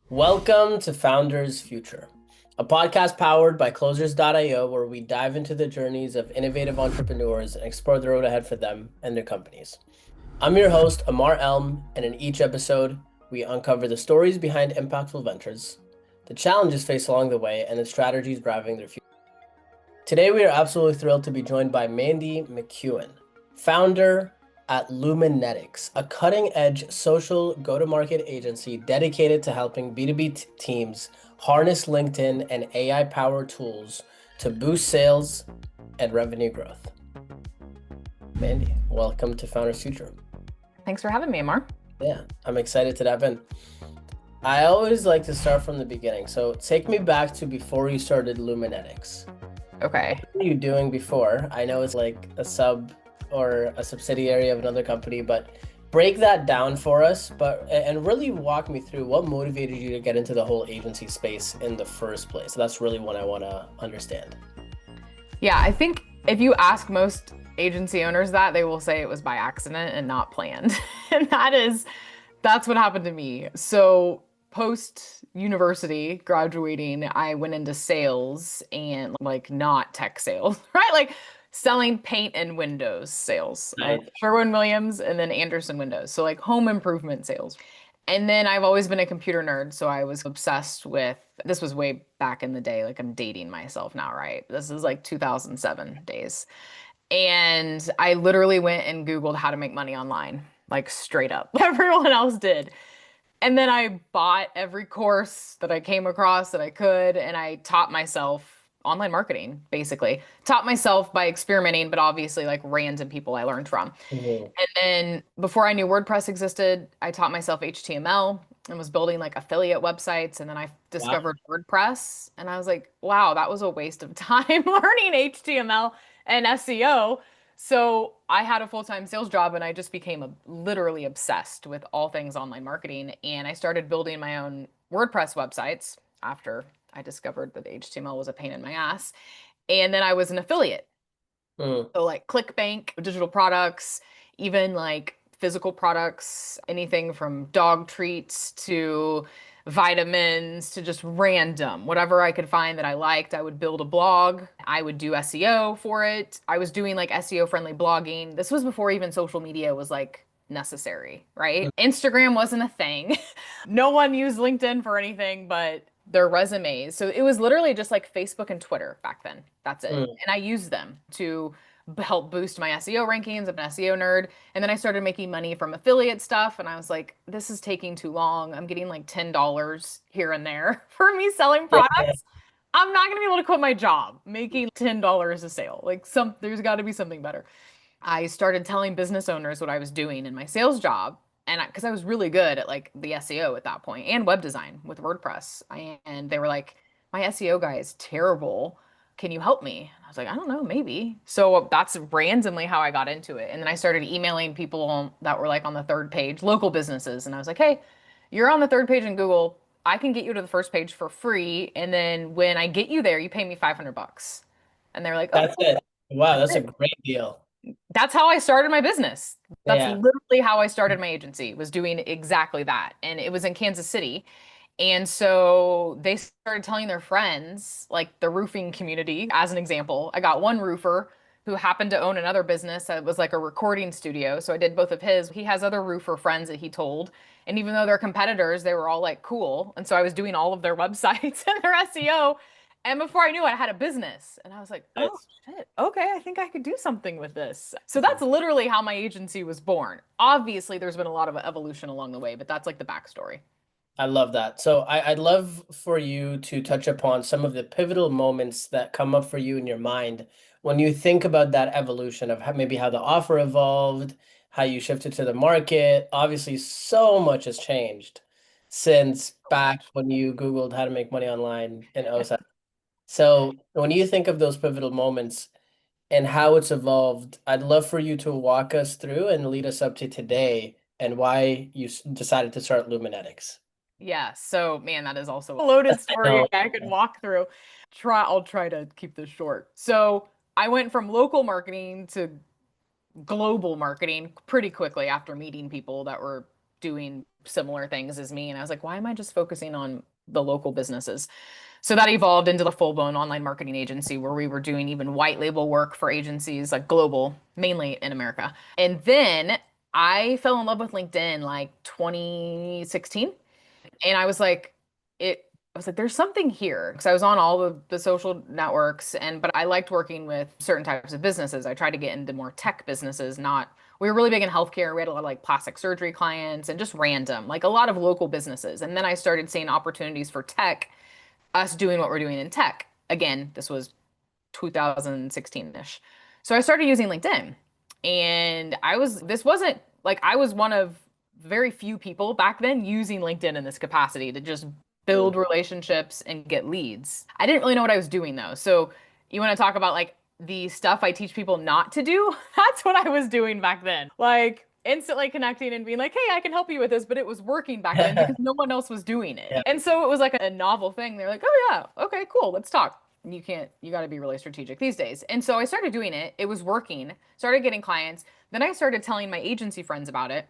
Welcome to Founders Future, a podcast powered by Closers.io, where we dive into the journeys of innovative entrepreneurs and explore the road ahead for them and their companies. I'm your host, Amar Elm, and in each episode, we uncover the stories behind impactful ventures, the challenges faced along the way, and the strategies driving their future. Today, we are absolutely thrilled to be joined by Mandy McEwen, founder at Luminetics, a cutting-edge social go-to-market agency dedicated to helping B2B teams harness LinkedIn and AI-powered tools to boost sales and revenue growth. Mandy, welcome to Founders Future. Thanks for having me, Amar. Yeah, I'm excited to dive in. I always like to start from the beginning. So take me back to before you started Luminetics. Okay. What were you doing before? I know it's like a sub or a subsidiary of another company, but break that down for us, and really walk me through what motivated you to get into the whole agency space in the first place. So that's really what I want to understand. Yeah, I think if you ask most agency owners that, they will say it was by accident and not planned. And that's what happened to me. So post university graduating, I went into sales and like not tech sales, right? Like selling paint and windows sales. Right. Sherwin-Williams and then Anderson Windows. So like home improvement sales. And then I've always been a computer nerd, so I was obsessed with this was way back in the day, like I'm dating myself now, right? This is like 2007 days. And I literally went and Googled how to make money online, like straight up. Everyone else did. And then I bought every course that I came across that I could, and I taught myself online marketing, basically. Taught myself by experimenting, but obviously like random people I learned from. Mhm. And then before I knew WordPress existed, I taught myself HTML and was building like affiliate websites. And then I Wow. discovered WordPress, and I was like, wow, that was a waste of time learning HTML and SEO. So I had a full-time sales job and I just became literally obsessed with all things online marketing. And I started building my own WordPress websites after I discovered that HTML was a pain in my ass. And then I was an affiliate. Mm. So like ClickBank, digital products, even like physical products, anything from dog treats to vitamins to just random, whatever I could find that I liked, I would build a blog. I would do SEO for it. I was doing like SEO friendly blogging. This was before even social media was like necessary, right? Instagram wasn't a thing. No one used LinkedIn for anything but their resumes. So it was literally just like Facebook and Twitter back then. That's it. Mm. And I used them to help boost my SEO rankings. I'm an SEO nerd. And then I started making money from affiliate stuff. And I was like, this is taking too long. I'm getting like $10 here and there for me selling Yeah. products. I'm not going to be able to quit my job making $10 a sale. Like there's got to be something better. I started telling business owners what I was doing in my sales job. And because I was really good at like the SEO at that point and web design with WordPress. And they were like, my SEO guy is terrible. Can you help me? And I was like, I don't know, maybe. So that's randomly how I got into it. And then I started emailing people that were like on the third page, local businesses. And I was like, hey, you're on the third page in Google. I can get you to the first page for free. And then when I get you there, you pay me 500 bucks. And they're like, oh, That's it. Wow, that's that's a it. great deal. That's how I started my business. That's Yeah. literally how I started my agency, was doing exactly that. And it was in Kansas City. And so they started telling their friends, like the roofing community, as an example. I got one roofer who happened to own another business that was like a recording studio. So I did both of his. He has other roofer friends that he told. And even though they're competitors, they were all like cool. And so I was doing all of their websites and their SEO. And before I knew it, I had a business. And I was like, oh Nice. shit, okay, I think I could do something with this. So that's literally how my agency was born. Obviously, there's been a lot of evolution along the way, but that's like the backstory. I love that. So I'd love for you to touch upon some of the pivotal moments that come up for you in your mind when you think about that evolution of maybe how the offer evolved, how you shifted to the market. Obviously, so much has changed since So back much. when you Googled how to make money online in '07. So when you think of those pivotal moments and how it's evolved, I'd love for you to walk us through and lead us up to today and why you decided to start Luminetics. Yeah, so man, that is also a loaded story No. I could walk through. I'll try to keep this short. So I went from local marketing to global marketing pretty quickly after meeting people that were doing similar things as me. And I was like, why am I just focusing on the local businesses? So that evolved into the full-blown online marketing agency where we were doing even white label work for agencies like global, mainly in America. And then I fell in love with LinkedIn like 2016. And I was like, there's something here. Because I was on all of the social networks but I liked working with certain types of businesses. I tried to get into more tech businesses, not we were really big in healthcare. We had a lot of like plastic surgery clients and just random, like a lot of local businesses. And then I started seeing opportunities for tech, us doing what we're doing in tech. Again, this was 2016-ish. So I started using LinkedIn. And this wasn't like I was one of very few people back then using LinkedIn in this capacity to just build relationships and get leads. I didn't really know what I was doing though. So you want to talk about like the stuff I teach people not to do? That's what I was doing back then. Like instantly connecting and being like, hey, I can help you with this, but it was working back then because no one else was doing it. Yeah. And so it was like a novel thing. They're like, oh yeah, okay, cool, let's talk. You got to be really strategic these days. And so I started doing it. It was working, started getting clients. Then I started telling my agency friends about it.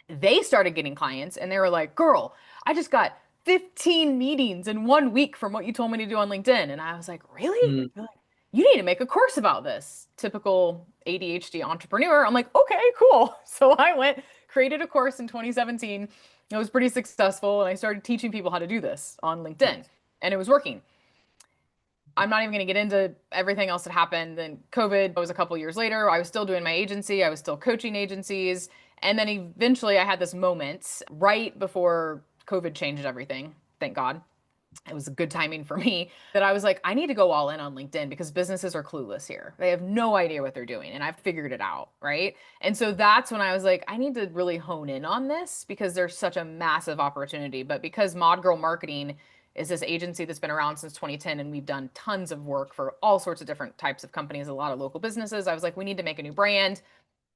They started getting clients and they were like, girl, I just got 15 meetings in 1 week from what you told me to do on LinkedIn. And I was like, really? Mm. They're like, you need to make a course about this. Typical ADHD entrepreneur. I'm like, okay, cool. So I went, created a course in 2017. It was pretty successful. And I started teaching people how to do this on LinkedIn. And it was working. I'm not even going to get into everything else that happened. Then COVID was a couple years later. I was still doing my agency. I was still coaching agencies. And then eventually I had this moment right before COVID changed everything. Thank God. It was good timing for me that I was like, I need to go all in on LinkedIn because businesses are clueless here. They have no idea what they're doing. And I've figured it out. Right. And so that's when I was like, I need to really hone in on this because there's such a massive opportunity. But because Mod Girl Marketing is this agency that's been around since 2010 and we've done tons of work for all sorts of different types of companies, a lot of local businesses, I was like, we need to make a new brand.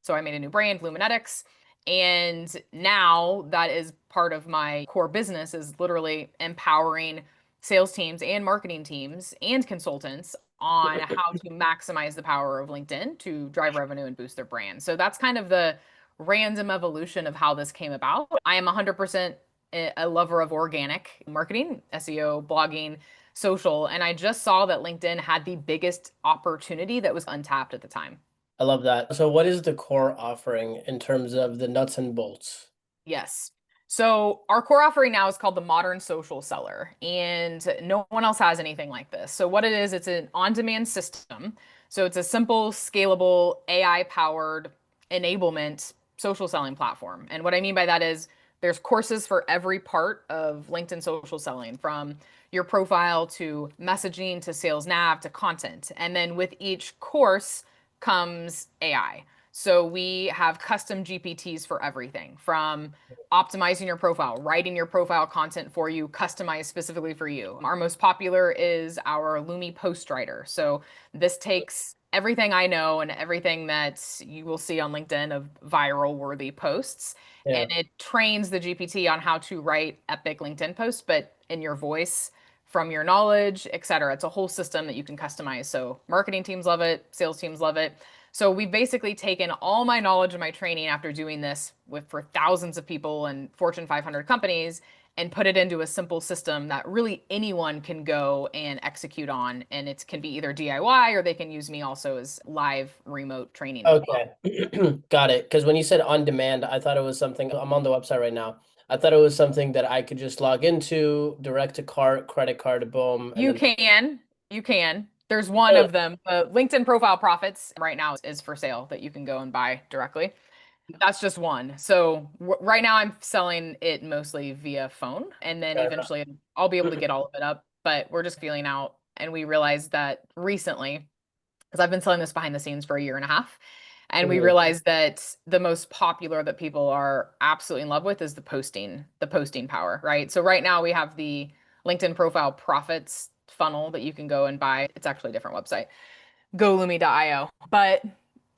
So I made a new brand, Luminetics. And now that is part of my core business is literally empowering sales teams and marketing teams and consultants on how to maximize the power of LinkedIn to drive revenue and boost their brand. So that's kind of the random evolution of how this came about. I am 100% a lover of organic marketing, SEO, blogging, social, and I just saw that LinkedIn had the biggest opportunity that was untapped at the time. I love that. So what is the core offering in terms of the nuts and bolts? Yes. So our core offering now is called the Modern Social Seller, and no one else has anything like this. So what it is, it's an on-demand system. So it's a simple, scalable, AI-powered enablement social selling platform. And what I mean by that is there's courses for every part of LinkedIn social selling, from your profile to messaging to sales nav to content. And then with each course comes AI. So we have custom GPTs for everything from optimizing your profile, writing your profile content for you, customized specifically for you. Our most popular is our Lumi post writer. So this takes everything I know and everything that you will see on LinkedIn of viral worthy posts, Yeah. and it trains the GPT on how to write epic LinkedIn posts, but in your voice, from your knowledge, et cetera. It's a whole system that you can customize. So marketing teams love it, sales teams love it. So we've basically taken all my knowledge and my training after doing this for thousands of people and Fortune 500 companies and put it into a simple system that really anyone can go and execute on. And it can be either DIY or they can use me also as live remote training as well. Okay. Got it. Because when you said on demand, I thought it was something, I'm on the website right now. I thought it was something that I could just log into, direct to card, credit card, boom, and You then can, you can. There's one of them. The LinkedIn profile profits right now is for sale that you can go and buy directly. That's just one. So right now I'm selling it mostly via phone, and then eventually I'll be able to get all of it up. But we're just feeling out, and we realized that recently, because I've been selling this behind the scenes for a year and a half, and we Mhm. realized that the most popular that people are absolutely in love with is the posting power, right? So right now we have the LinkedIn profile profits funnel that you can go and buy. It's actually a different website, golumi.io. But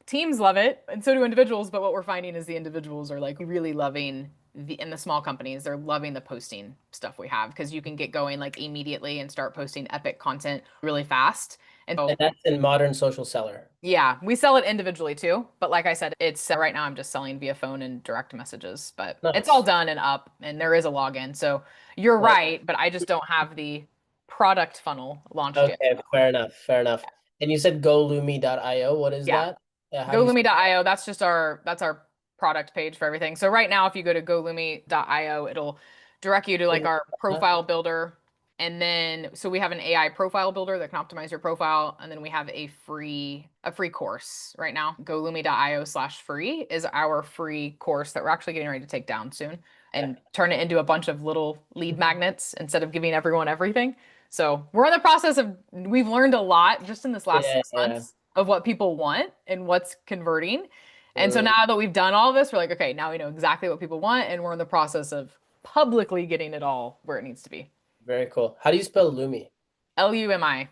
teams love it, and so do individuals. But what we're finding is the individuals are like really loving in the small companies, they're loving the posting stuff we have because you can get going like immediately and start posting epic content really fast. And so And that's in Modern Social Seller. yeah, we sell it individually too. But like I said, it's right now I'm just selling via phone and direct messages, but it's all Nice. done and up and there is a login. So you're Nice. right, but I just don't have the product funnel launched yet. Okay, fair enough. Fair enough. And you said golumi.io. What is Yeah. that? How do you spell GoLumi.io, that's our product page for everything. So right now, if you go to GoLumi.io, it'll direct you to like our that? profile builder. And then so we have an AI profile builder that can optimize your profile. And then we have a free course right now. GoLumi.io/free is our free course that we're actually getting ready to take down soon Okay. and turn it into a bunch of little lead magnets instead of giving everyone everything. So we're in the process of, we've learned a lot just in this last Yeah, six yeah. months of what people want and what's converting. And so Mm, now that we've done all this, we're like, okay, now we know exactly what people want, and we're in the process of publicly getting it all where it needs to be. very cool. How do you spell Lumi? Lumi.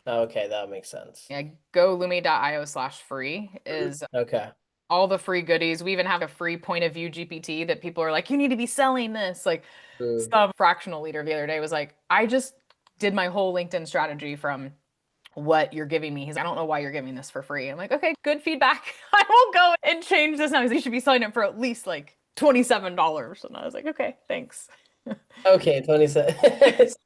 Oh, okay, that makes sense. Yeah, golumi.io/free is Okay. all the free goodies. We even have a free point of view GPT that people are like, you need to be selling this. Like Mm, some fractional leader the other day was like, I just did my whole LinkedIn strategy from what you're giving me. He's like, I don't know why you're giving this for free. I'm like, okay, good feedback. I will go and change this now. He's like, you should be selling it for at least like $27. And I was like, okay, thanks. okay, 27. It's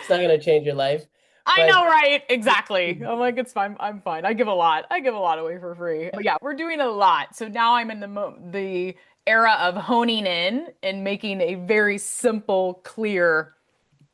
not gonna change your life, I but know, right? Exactly. I'm like, it's fine. I'm fine. I give a lot. I give a lot away for free. But yeah, we're doing a lot. So now I'm in the era of honing in and making a very simple, clear,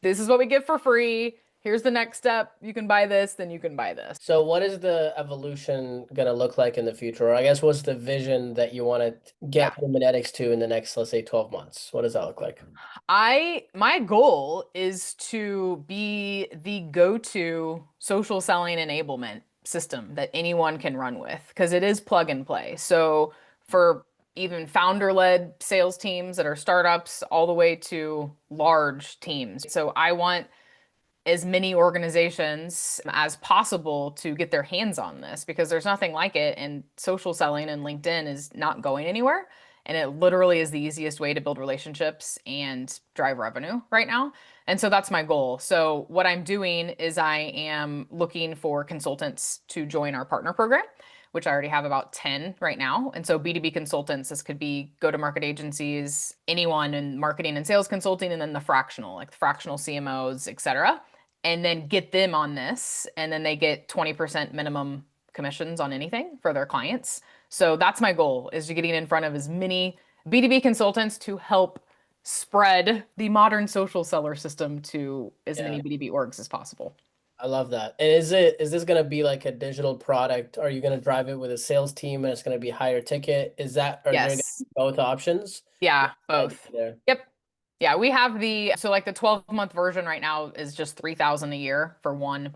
this is what we give for free. Here's the next step. You can buy this, then you can buy this. so what is the evolution gonna look like in the future? Or I guess what's the vision that you want to Yeah. get Luminetics to in the next, let's say, 12 months? What does that look like? My goal is to be the go-to social selling enablement system that anyone can run with because it is plug and play. So for even founder-led sales teams that are startups all the way to large teams. So I want as many organizations as possible to get their hands on this because there's nothing like it. And social selling and LinkedIn is not going anywhere. And it literally is the easiest way to build relationships and drive revenue right now. And so that's my goal. So, what I'm doing is I am looking for consultants to join our partner program, which I already have about 10 right now. And so, B2B consultants, this could be go to market agencies, anyone in marketing and sales consulting, and then the fractional, like the fractional CMOs, et cetera, and then get them on this. And then they get 20% minimum commissions on anything for their clients. So that's my goal is to getting in front of as many B2B consultants to help spread the modern social seller system to as Yeah, many B2B orgs as possible. I love that. And is this gonna be like a digital product? Are you gonna drive it with a sales team and it's gonna be higher ticket? Are there gonna Yes. be both options? Yeah, What's the idea both. there? Yep. Yeah, we have so like the 12-month version right now is just 3,000 a year for one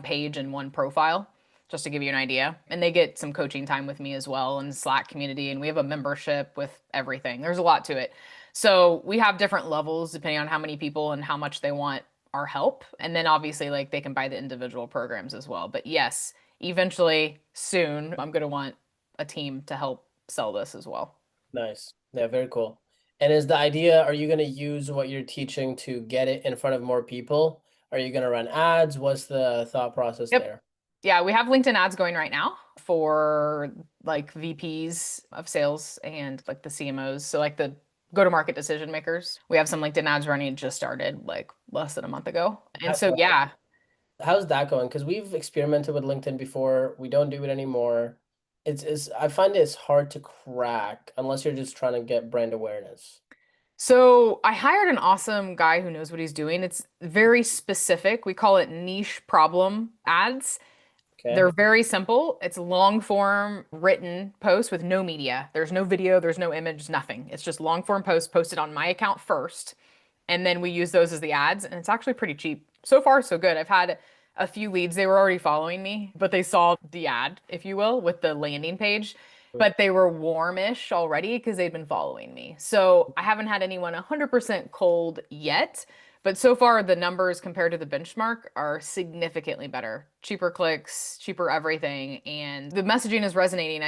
page and one profile, just to give you an idea. And they get some coaching time with me as well in the Slack community, and we have a membership with everything. There's a lot to it. So we have different levels depending on how many people and how much they want our help. And then obviously like they can buy the individual programs as well. But yes, eventually soon I'm going to want a team to help sell this as well. Nice. Yeah, very cool. And is the idea, are you gonna use what you're teaching to get it in front of more people? Are you gonna run ads? What's the thought process Yep. there? Yeah, we have LinkedIn ads going right now for like VPs of sales and like the CMOs. So like the go-to-market decision makers. We have some LinkedIn ads running, just started like less than a month ago. And so yeah. How's that going? Because we've experimented with LinkedIn before. We don't do it anymore. It's I find it's hard to crack unless you're just trying to get brand awareness. So I hired an awesome guy who knows what he's doing. It's very specific. We call it niche problem ads. Okay. They're very simple. It's long form written posts with no media. There's no video, there's no image, nothing. It's just long form posts posted on my account first. And then we use those as the ads. And it's actually pretty cheap. So far, so good. I've had a few leads. They were already following me, but they saw the ad, if you will, with the landing page. But they were warmish already because they'd been following me. So I haven't had anyone 100% cold yet. But so far, the numbers compared to the benchmark are significantly better. Cheaper clicks, cheaper everything. And the messaging is resonating.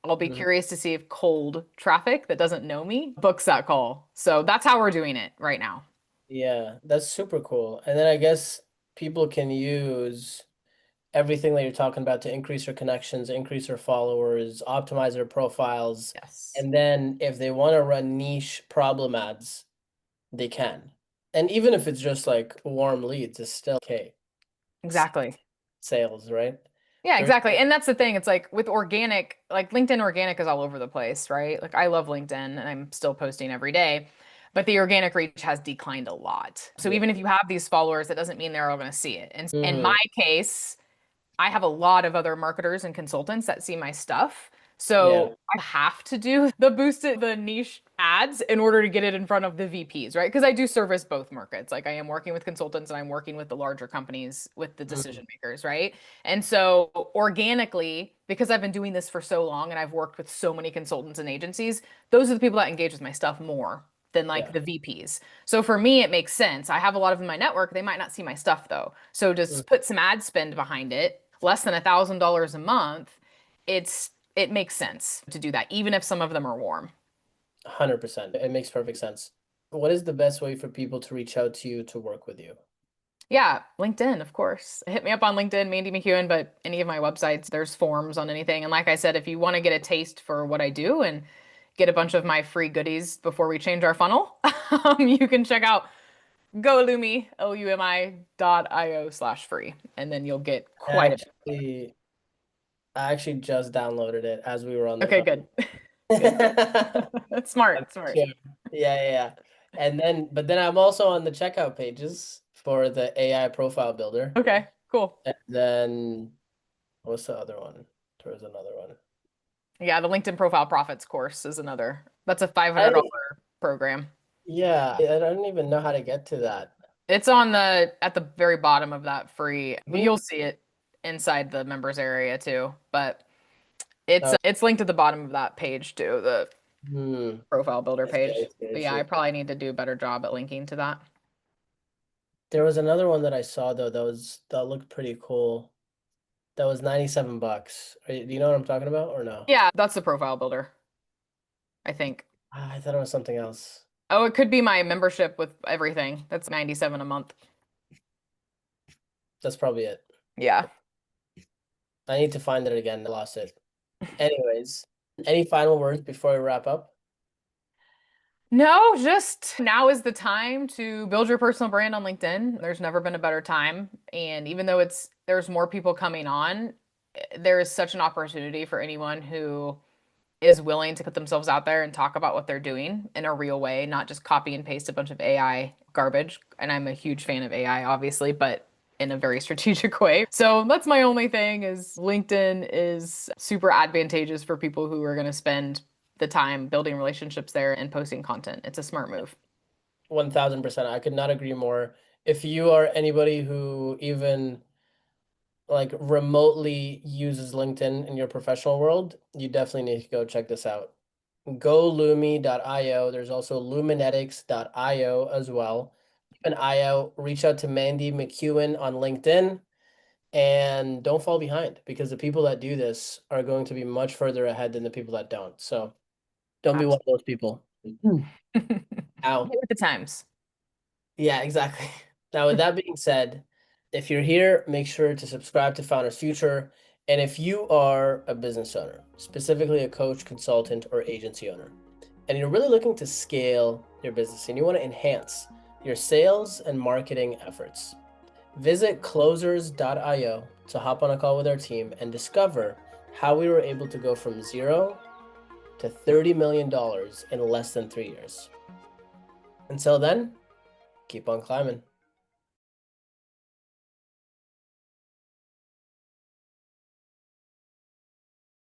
I'll be Mhm. curious to see if cold traffic that doesn't know me books that call. So that's how we're doing it right now. Yeah, that's super cool. And then I guess people can use everything that you're talking about to increase their connections, increase their followers, optimize their profiles. Yes. And then if they want to run niche problem ads, they can. And even if it's just like warm leads, it's still okay. Exactly. Sales, right? Yeah, There's exactly. And that's the thing. It's like with organic, like LinkedIn organic is all over the place, right? Like I love LinkedIn and I'm still posting every day, but the organic reach has declined a lot. So yeah. even if you have these followers, that doesn't mean they're all going to see it. And in my Mhm. case, I have a lot of other marketers and consultants that see my stuff. Yeah. So I have to do the boosted, the niche ads in order to get it in front of the VPs, right? Because I do service both markets. Like I am working with consultants and I'm working with the larger companies, with the Mhm. decision makers, right? And so organically, because I've been doing this for so long and I've worked with so many consultants and agencies, those are the people that engage with my stuff more than like Yeah. the VPs. So for me, it makes sense. I have a lot of in my network. They might not see my stuff though. So Mhm. just put some ad spend behind it, less than $1,000 a month. It makes sense to do that, even if some of them are warm. 100%. It makes perfect sense. What is the best way for people to reach out to you to work with you? Yeah, LinkedIn, of course. Hit me up on LinkedIn, Mandy McEwen, but any of my websites, there's forms on anything. And like I said, if you want to get a taste for what I do and get a bunch of my free goodies before we change our funnel, you can check out golumi, lumi.io/free. And then you'll get I quite a bit. actually, I actually just downloaded it as we were on the Okay, phone. good. Good. That's smart, smart. Sure. Yeah, yeah, yeah. But then I'm also on the checkout pages for the AI profile builder. Okay, cool. And then what's the other one? There was another one. Yeah, the LinkedIn Profile Profits course is another. That's a $500 I program. Yeah, I don't even know how to get to that. It's on the at the very bottom of that free. Hmm? You'll see it inside the members area too, but it's Oh, it's linked at the bottom of that page too, the hmm. profile builder I see, page. I see, I But yeah, I see. probably need to do a better job at linking to that. There was another one that I saw though that looked pretty cool. That was 97 bucks. Do you know what I'm talking about or no? Yeah, that's the profile builder, I think. I thought it was something else. Oh, it could be my membership with everything. That's 97 a month. That's probably it. Yeah. I need to find it again. I lost it. Anyways, any final words before we wrap up? No, just now is the time to build your personal brand on LinkedIn. There's never been a better time. And even though there's more people coming on, there is such an opportunity for anyone who is willing to put themselves out there and talk about what they're doing in a real way, not just copy and paste a bunch of AI garbage. And I'm a huge fan of AI, obviously, but in a very strategic way. So that's my only thing is LinkedIn is super advantageous for people who are going to spend the time building relationships there and posting content. It's a smart move. 1000%. I could not agree more. If you are anybody who even like remotely uses LinkedIn in your professional world, you definitely need to go check this out. GoLumi.io. There's also Luminetics.io as well. Keep an eye out. Reach out to Mandy McEwen on LinkedIn and don't fall behind because the people that do this are going to be much further ahead than the people that don't. So don't be one of those people. Absolutely. Ow. Get with the times. Yeah, exactly. Now, with that being said, if you're here, make sure to subscribe to Founders Future. And if you are a business owner, specifically a coach, consultant, or agency owner, and you're really looking to scale your business and you want to enhance your sales and marketing efforts, visit closers.io to hop on a call with our team and discover how we were able to go from zero to $30 million in less than 3 years. Until then, keep on climbing.